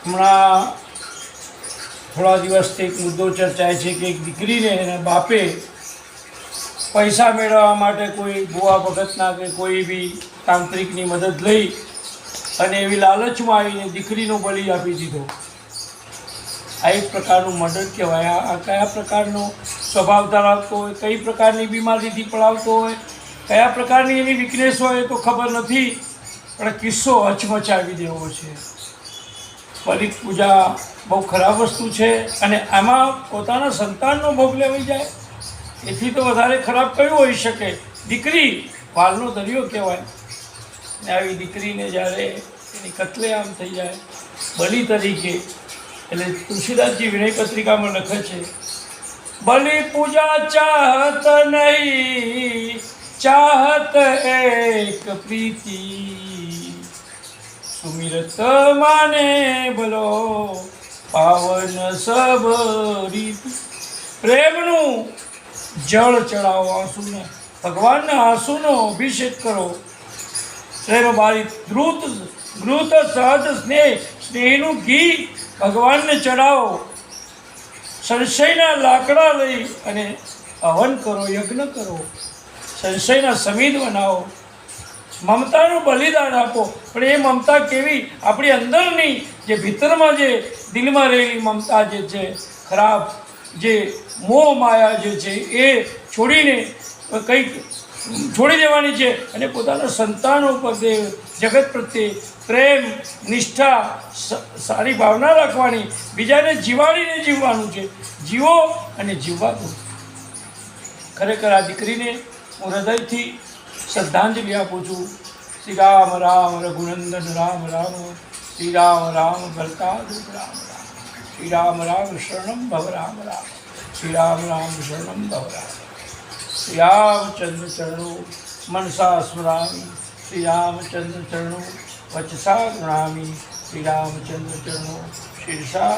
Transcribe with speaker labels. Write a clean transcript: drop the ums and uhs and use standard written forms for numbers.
Speaker 1: હમણાં થોડા દિવસથી એક મુદ્દો ચર્ચાય છે કે એક દીકરીને એના બાપે પૈસા મેળવવા માટે કોઈ ભુવા ભગતના કે કોઈ બી તાંત્રિકની મદદ લઈ અને એવી લાલચમાં આવીને દીકરીનો બલિ આપી દીધો. આ એક પ્રકારનું મર્ડર કહેવાય. આ કયા પ્રકારનો સ્વભાવ ધરાવતો હોય, કઈ પ્રકારની બીમારીથી પડાવતો હોય, કયા પ્રકારની એની વીકનેસ હોય એ તો ખબર નથી, પણ કિસ્સો હચમચાવી દેવો છે. બલિ પૂજા બહુ ખરાબ વસ્તુ છે અને આમાં પોતાના સંતાનનો ભોગ લેવાઈ જાય એથી તો વધારે ખરાબ કયું હોઈ શકે? દીકરી વાલનો દરિયો કહેવાય ને આવી દીકરીને જ્યારે એની કત્લેઆમ થઈ જાય બલિ તરીકે, એટલે તુલસીદાસજી વિનય પત્રિકામાં લખે છે, બલિ પૂજા ચાહત નહીં, ચાહત એક પ્રીતિ, સુમિરત માને ભલો પાવન સબ રીતિ. પ્રેમનું જળ ચડાવો, આંસુને ભગવાનના આંસુનો અભિષેક કરો. પ્રેમ બારી ધૃત સહજ સ્નેહ, સ્નેહનું ઘી ભગવાનને ચડાવો. સંશયના લાકડા લઈ અને હવન કરો, યજ્ઞ કરો. સંશયના સમિધ બનાવો, મમતાનું બલિદાન આપો. પણ એ મમતા કેવી? આપણી અંદરની જે ભીતરમાં જે દિલમાં રહેલી મમતા જે છે ખરાબ, જે મોહ માયા જે છે એ છોડીને કંઈક છોડી દેવાની છે અને પોતાના સંતાનો પર જગત પ્રત્યે પ્રેમ, નિષ્ઠા, સારી ભાવના રાખવાની, બીજાને જીવાડીને જીવવાનું છે. જીવો અને જીવવા દો. ખરેખર આ દીકરીને હું હૃદયથી શ્રદ્ધાંજલિ આપું છું. શ્રી રામ રામ રઘુનંદન રામ રામ, શ્રી રામ રામ ભરતાદુપ રામ રામ, શ્રી રામ રામ શરણમ ભવ રામ રામ, શ્રી રામ રામ શરણમ ભવ રામ. શ્રી રામચંદ્ર ચરણો મનસા સ્મરામી, શ્રી રામચંદ્ર ચરણો વચસા ગૃણામી, શ્રી રામચંદ્ર ચરણો શિરસા